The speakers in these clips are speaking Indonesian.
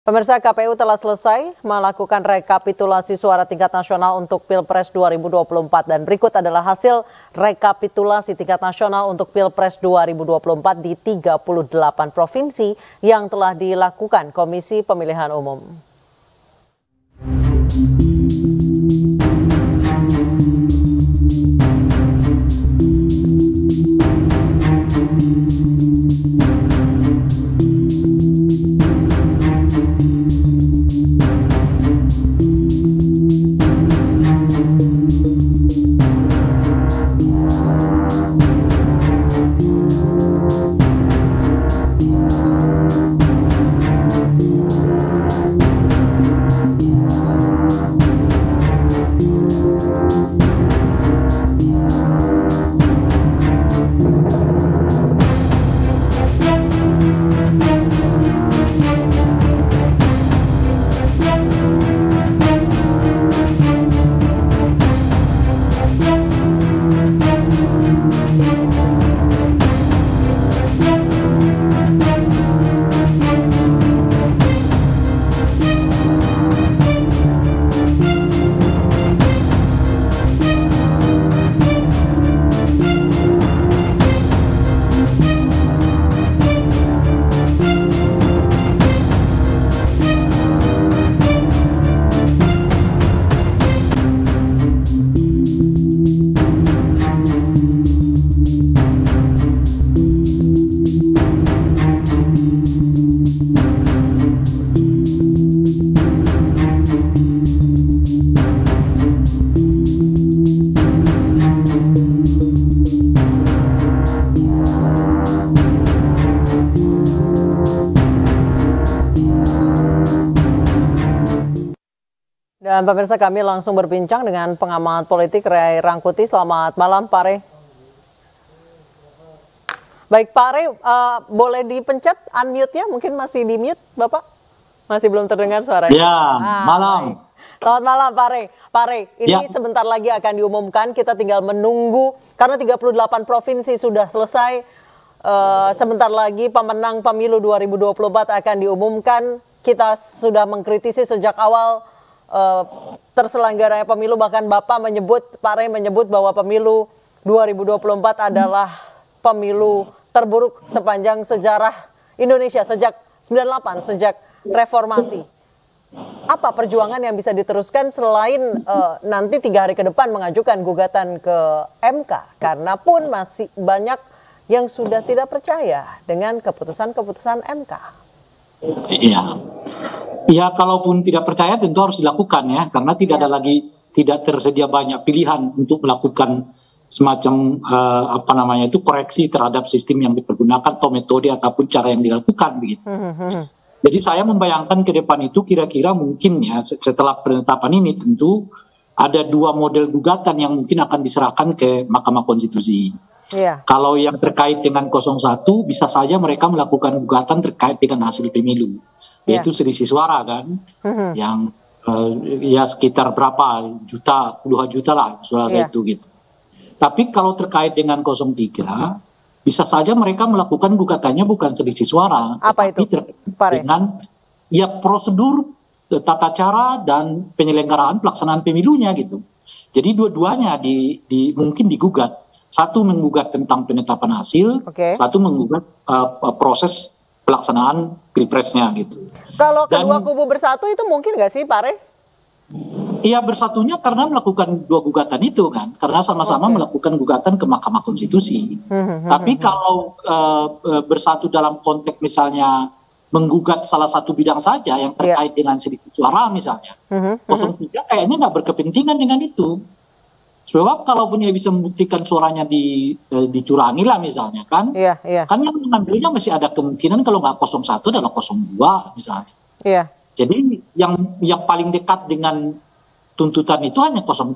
Pemirsa, KPU telah selesai melakukan rekapitulasi suara tingkat nasional untuk Pilpres 2024 dan berikut adalah hasil rekapitulasi tingkat nasional untuk Pilpres 2024 di 38 provinsi yang telah dilakukan Komisi Pemilihan Umum. Dan pemirsa, kami langsung berbincang dengan pengamat politik Ray Rangkuti. Selamat malam Pak Ray. Baik Pak Ray, boleh dipencet unmute-nya? Mungkin masih di mute Bapak? Masih belum terdengar suaranya? Ya, malam. Baik. Selamat malam Pak Ray. Pak Ray, ini sebentar lagi akan diumumkan, kita tinggal menunggu karena 38 provinsi sudah selesai. Sebentar lagi pemenang pemilu 2024 akan diumumkan. Kita sudah mengkritisi sejak awal terselenggaranya pemilu, bahkan Bapak Pak Ray menyebut bahwa pemilu 2024 adalah pemilu terburuk sepanjang sejarah Indonesia sejak 98, sejak reformasi. Apa perjuangan yang bisa diteruskan selain nanti 3 hari ke depan mengajukan gugatan ke MK? Karena pun masih banyak yang sudah tidak percaya dengan keputusan-keputusan MK. Iya. Ya, kalaupun tidak percaya tentu harus dilakukan ya, karena tidak tersedia banyak pilihan untuk melakukan semacam koreksi terhadap sistem yang dipergunakan atau metode ataupun cara yang dilakukan begitu. Jadi saya membayangkan ke depan itu kira-kira mungkin ya setelah penetapan ini tentu ada 2 model gugatan yang mungkin akan diserahkan ke Mahkamah Konstitusi. Kalau yang terkait dengan 01 bisa saja mereka melakukan gugatan terkait dengan hasil pemilu, yaitu selisih suara kan, yang ya sekitar berapa juta, puluhan juta lah suara itu gitu. Tapi kalau terkait dengan 03 bisa saja mereka melakukan gugatannya bukan selisih suara, tapi terkait dengan ya prosedur, tata cara dan penyelenggaraan pelaksanaan pemilunya gitu. Jadi dua-duanya mungkin digugat. Satu menggugat tentang penetapan hasil, satu menggugat proses pelaksanaan pilpresnya gitu. Kalau kedua kubu bersatu itu mungkin nggak sih Pak Ray? Iya, bersatunya karena melakukan 2 gugatan itu kan, karena sama-sama melakukan gugatan ke Mahkamah Konstitusi. Tapi kalau bersatu dalam konteks misalnya menggugat salah satu bidang saja yang terkait dengan sedikit suara misalnya, 03 kayaknya nggak berkepentingan dengan itu. Sebab kalaupun dia bisa membuktikan suaranya dicurangi lah misalnya kan, kan yang mengambilnya masih ada kemungkinan kalau nggak 01 adalah 02 misalnya. Jadi yang paling dekat dengan tuntutan itu hanya 01.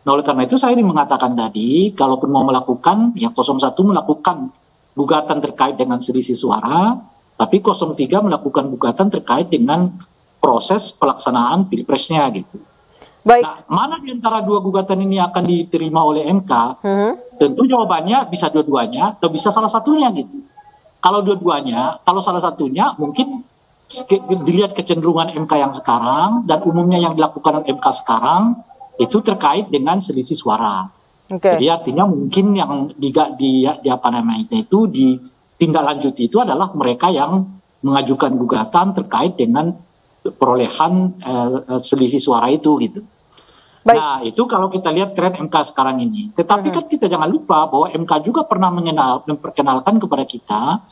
Nah oleh karena itu saya ini mengatakan tadi, kalaupun mau melakukan, ya 01 melakukan gugatan terkait dengan selisih suara, tapi 03 melakukan gugatan terkait dengan proses pelaksanaan pilpresnya gitu. Baik. Nah, mana di antara 2 gugatan ini akan diterima oleh MK? Tentu jawabannya bisa dua-duanya atau bisa salah satunya gitu. Kalau dua-duanya, kalau salah satunya mungkin dilihat kecenderungan MK yang sekarang dan umumnya yang dilakukan MK sekarang itu terkait dengan selisih suara. Jadi artinya mungkin yang di apa namanya itu ditindaklanjuti itu adalah mereka yang mengajukan gugatan terkait dengan perolehan selisih suara itu gitu. Baik. Nah itu kalau kita lihat tren MK sekarang ini. Tetapi kan kita jangan lupa bahwa MK juga pernah memperkenalkan kepada kita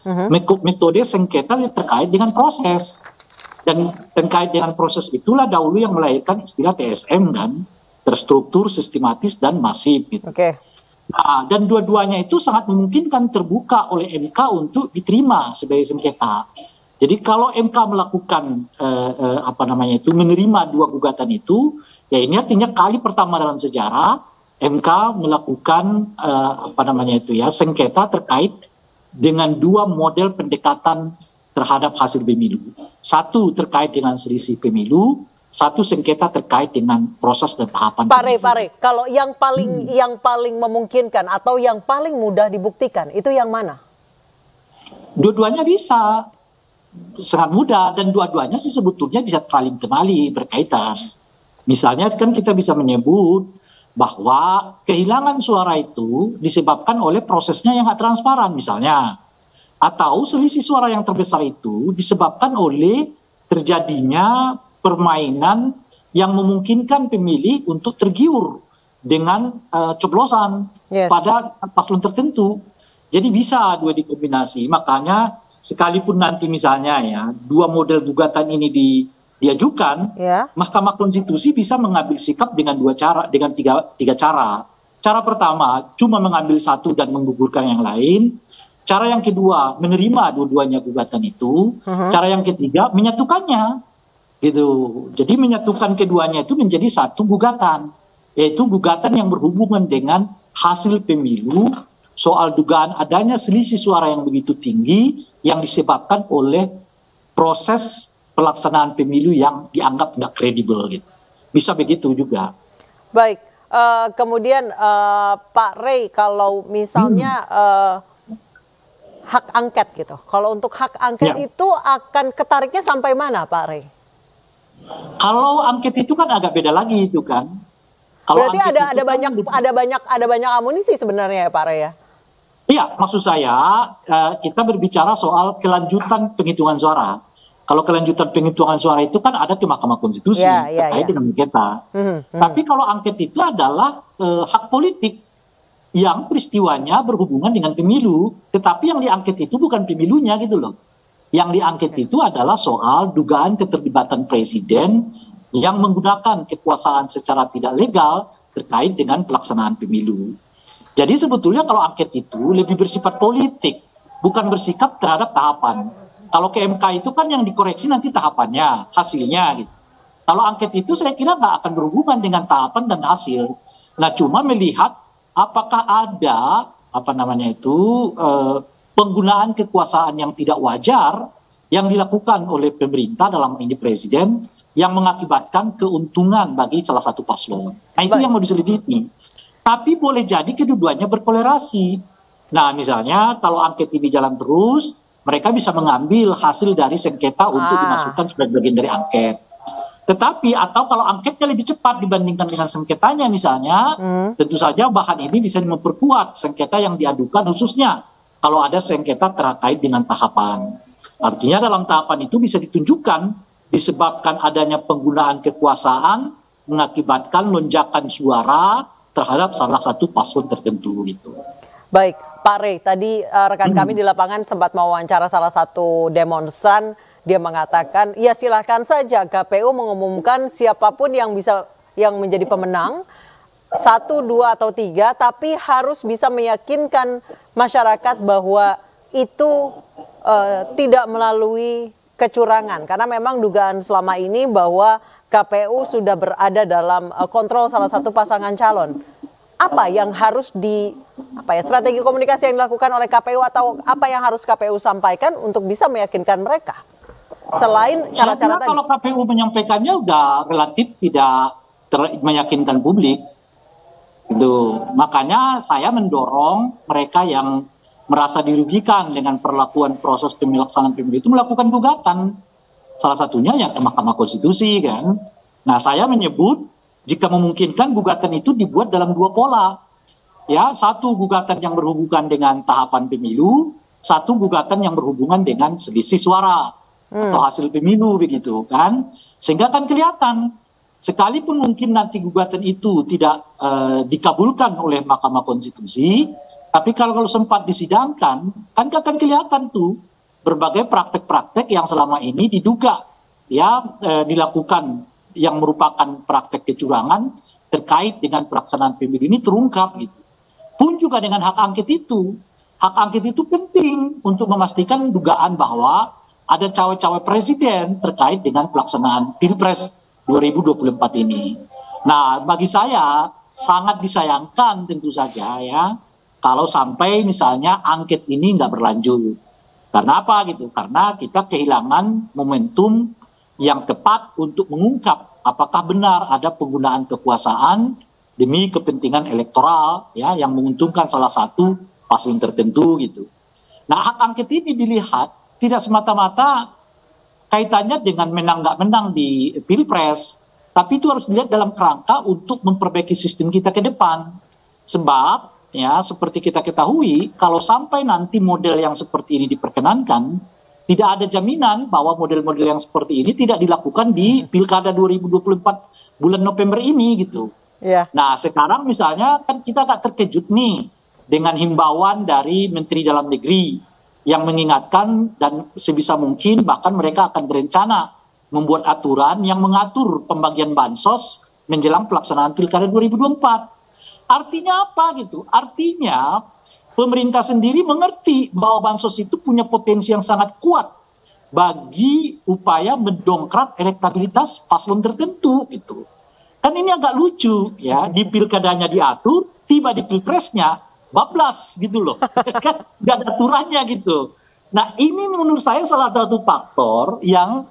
metode sengketa yang terkait dengan proses. Dan terkait dengan proses itulah dahulu yang melahirkan istilah TSM kan, terstruktur, sistematis, dan masif. Gitu. Nah, dan dua-duanya itu sangat memungkinkan terbuka oleh MK untuk diterima sebagai sengketa. Jadi kalau MK melakukan menerima dua gugatan itu, ya ini artinya kali pertama dalam sejarah MK melakukan sengketa terkait dengan dua model pendekatan terhadap hasil pemilu. Satu terkait dengan selisih pemilu, satu sengketa terkait dengan proses dan tahapan. Pare, kalau yang paling memungkinkan atau yang paling mudah dibuktikan itu yang mana? Dua-duanya bisa. Sangat mudah dan dua-duanya sih sebetulnya bisa saling temali berkaitan. Misalnya kan kita bisa menyebut bahwa kehilangan suara itu disebabkan oleh prosesnya yang nggak transparan misalnya, atau selisih suara yang terbesar itu disebabkan oleh terjadinya permainan yang memungkinkan pemilih untuk tergiur dengan coblosan pada paslon tertentu. Jadi bisa dua dikombinasi. Makanya sekalipun nanti misalnya ya dua model gugatan ini diajukan, Mahkamah Konstitusi bisa mengambil sikap dengan tiga cara. Cara pertama cuma mengambil satu dan menggugurkan yang lain. Cara yang kedua menerima dua-duanya gugatan itu. Cara yang ketiga menyatukannya, gitu. Jadi menyatukan keduanya itu menjadi satu gugatan, yaitu gugatan yang berhubungan dengan hasil pemilu. Soal dugaan adanya selisih suara yang begitu tinggi yang disebabkan oleh proses pelaksanaan pemilu yang dianggap nggak kredibel gitu. Bisa begitu juga. Baik, kemudian Pak Rey, kalau misalnya hak angket gitu, kalau untuk hak angket itu akan ketariknya sampai mana Pak Rey? Kalau angket itu kan agak beda lagi itu kan. Kalau berarti ada banyak amunisi sebenarnya ya Pak Rey ya? Iya, maksud saya kita berbicara soal kelanjutan penghitungan suara. Kalau kelanjutan penghitungan suara itu kan ada ke Mahkamah Konstitusi terkait dengan sengketa. Tapi kalau angket itu adalah hak politik yang peristiwanya berhubungan dengan pemilu, tetapi yang diangket itu bukan pemilunya gitu loh. Yang diangket itu adalah soal dugaan keterlibatan presiden yang menggunakan kekuasaan secara tidak legal terkait dengan pelaksanaan pemilu. Jadi sebetulnya kalau angket itu lebih bersifat politik, bukan bersikap terhadap tahapan. Kalau ke MK itu kan yang dikoreksi nanti tahapannya, hasilnya gitu. Kalau angket itu saya kira nggak akan berhubungan dengan tahapan dan hasil. Nah cuma melihat apakah ada penggunaan kekuasaan yang tidak wajar yang dilakukan oleh pemerintah dalam ini presiden yang mengakibatkan keuntungan bagi salah satu paslon. Nah itu yang mau diselidiki. Tapi boleh jadi keduanya berkolerasi. Nah misalnya kalau angket ini jalan terus, mereka bisa mengambil hasil dari sengketa untuk dimasukkan sebagai bagian dari angket. Tetapi atau kalau angketnya lebih cepat dibandingkan dengan sengketanya misalnya, tentu saja bahan ini bisa memperkuat sengketa yang diadukan khususnya kalau ada sengketa terkait dengan tahapan. Artinya dalam tahapan itu bisa ditunjukkan disebabkan adanya penggunaan kekuasaan mengakibatkan lonjakan suara terhadap salah satu paslon tertentu gitu. Baik, Pak Rey, tadi rekan kami di lapangan sempat mewawancara salah satu demonstran, dia mengatakan, ya silakan saja KPU mengumumkan siapapun yang menjadi pemenang, 1, 2 atau 3, tapi harus bisa meyakinkan masyarakat bahwa itu tidak melalui kecurangan, karena memang dugaan selama ini bahwa KPU sudah berada dalam kontrol salah satu pasangan calon. Apa yang harus strategi komunikasi yang dilakukan oleh KPU atau apa yang harus KPU sampaikan untuk bisa meyakinkan mereka? Selain cara-cara tadi. Kalau KPU menyampaikannya udah relatif tidak meyakinkan publik. Itu. Makanya saya mendorong mereka yang merasa dirugikan dengan perlakuan proses pelaksanaan pemilu itu melakukan gugatan. Salah satunya ya ke Mahkamah Konstitusi kan. Nah, saya menyebut jika memungkinkan gugatan itu dibuat dalam dua pola. Ya, satu gugatan yang berhubungan dengan tahapan pemilu, satu gugatan yang berhubungan dengan selisih suara atau hasil pemilu begitu kan. Sehingga kan kelihatan sekalipun mungkin nanti gugatan itu tidak dikabulkan oleh Mahkamah Konstitusi, tapi kalau sempat disidangkan kan akan kelihatan tuh berbagai praktek-praktek yang selama ini diduga ya dilakukan yang merupakan praktek kecurangan terkait dengan pelaksanaan pemilu ini terungkap gitu. Pun juga dengan hak angket itu. Hak angket itu penting untuk memastikan dugaan bahwa ada cawe-cawe presiden terkait dengan pelaksanaan Pilpres 2024 ini. Nah, bagi saya sangat disayangkan tentu saja ya kalau sampai misalnya angket ini nggak berlanjut. Karena apa gitu? Karena kita kehilangan momentum yang tepat untuk mengungkap apakah benar ada penggunaan kekuasaan demi kepentingan elektoral ya yang menguntungkan salah satu paslon tertentu gitu. Nah, hak angket ini dilihat tidak semata-mata kaitannya dengan menang nggak menang di Pilpres, tapi itu harus dilihat dalam kerangka untuk memperbaiki sistem kita ke depan. Sebab ya seperti kita ketahui kalau sampai nanti model yang seperti ini diperkenankan, tidak ada jaminan bahwa model-model yang seperti ini tidak dilakukan di Pilkada 2024 bulan November ini gitu. Yeah. Nah, sekarang misalnya kan kita agak terkejut nih dengan himbauan dari Menteri Dalam Negeri yang mengingatkan dan sebisa mungkin bahkan mereka akan berencana membuat aturan yang mengatur pembagian bansos menjelang pelaksanaan Pilkada 2024. Artinya apa gitu? Artinya pemerintah sendiri mengerti bahwa bansos itu punya potensi yang sangat kuat bagi upaya mendongkrak elektabilitas paslon tertentu gitu. Kan ini agak lucu ya, di pilkadanya diatur, tiba di pilpresnya bablas gitu loh. Kan gak ada aturannya gitu. Nah, ini menurut saya salah satu faktor yang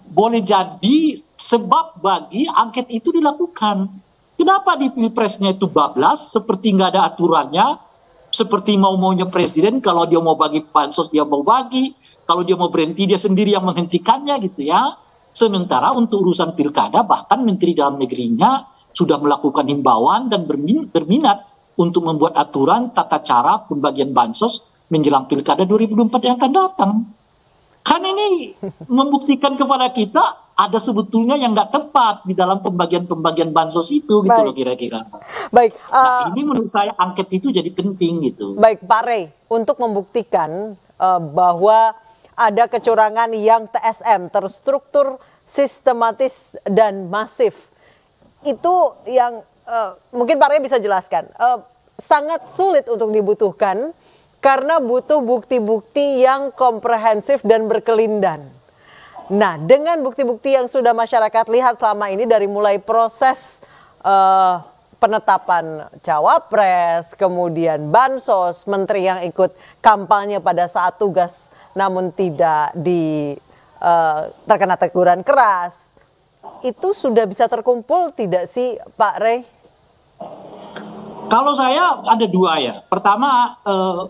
boleh jadi sebab bagi angket itu dilakukan. Kenapa di pilpresnya itu bablas, seperti nggak ada aturannya, seperti mau-maunya presiden, kalau dia mau bagi bansos dia mau bagi, kalau dia mau berhenti dia sendiri yang menghentikannya gitu ya. Sementara untuk urusan pilkada bahkan Menteri Dalam Negerinya sudah melakukan himbauan dan berminat untuk membuat aturan tata cara pembagian bansos menjelang pilkada 2024 yang akan datang. Kan ini membuktikan kepada kita ada sebetulnya yang nggak tepat di dalam pembagian bansos itu gitu loh kira-kira. Baik. Nah, ini menurut saya angket itu jadi penting gitu. Baik, Pak Rey, untuk membuktikan bahwa ada kecurangan yang TSM, terstruktur, sistematis, dan masif. Itu yang mungkin Pak Rey bisa jelaskan. Sangat sulit untuk dibutuhkan karena butuh bukti-bukti yang komprehensif dan berkelindan. Nah, dengan bukti-bukti yang sudah masyarakat lihat selama ini dari mulai proses penetapan cawapres, kemudian bansos, menteri yang ikut kampanye pada saat tugas namun tidak terkena teguran keras, itu sudah bisa terkumpul tidak sih Pak Rey? Kalau saya ada dua ya. Pertama,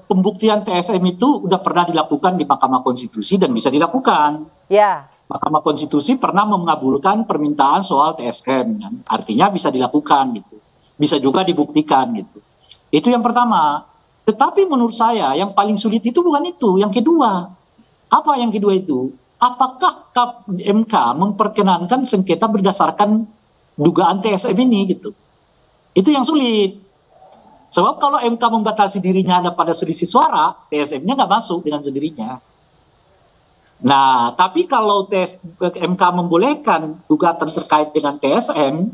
pembuktian TSM itu udah pernah dilakukan di Mahkamah Konstitusi dan bisa dilakukan. Ya. Mahkamah Konstitusi pernah mengabulkan permintaan soal TSM, kan? Artinya bisa dilakukan gitu. Bisa juga dibuktikan gitu. Itu yang pertama. Tetapi menurut saya yang paling sulit itu bukan itu. Yang kedua, apa yang kedua itu? Apakah MK memperkenankan sengketa berdasarkan dugaan TSM ini gitu? Itu yang sulit. Sebab kalau MK membatasi dirinya hanya pada selisih suara, TSM-nya nggak masuk dengan sendirinya. Nah, tapi kalau MK membolehkan gugatan terkait dengan TSM,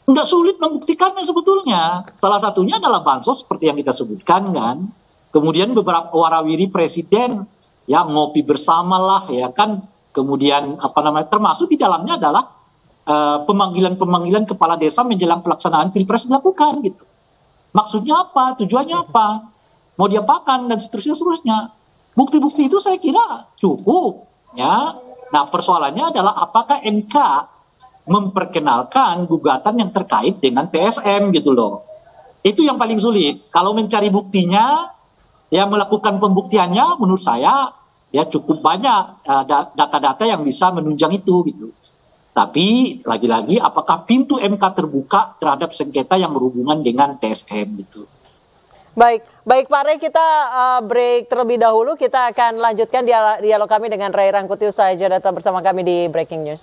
nggak sulit membuktikannya sebetulnya. Salah satunya adalah bansos seperti yang kita sebutkan kan. Kemudian beberapa warawiri presiden ya ngopi bersama lah ya kan. Kemudian termasuk di dalamnya adalah pemanggilan kepala desa menjelang pelaksanaan Pilpres dilakukan gitu. Maksudnya apa? Tujuannya apa? Mau diapakan dan seterusnya. Bukti-bukti itu saya kira cukup ya. Nah, persoalannya adalah apakah MK memperkenalkan gugatan yang terkait dengan TSM gitu loh. Itu yang paling sulit. Kalau mencari buktinya, ya melakukan pembuktiannya menurut saya ya cukup banyak data-data yang bisa menunjang itu gitu. Tapi lagi-lagi apakah pintu MK terbuka terhadap sengketa yang berhubungan dengan TSM gitu. Baik Pak Ray, kita break terlebih dahulu. Kita akan lanjutkan dialog kami dengan Ray Rangkuti usai jeda, tetap bersama kami di Breaking News.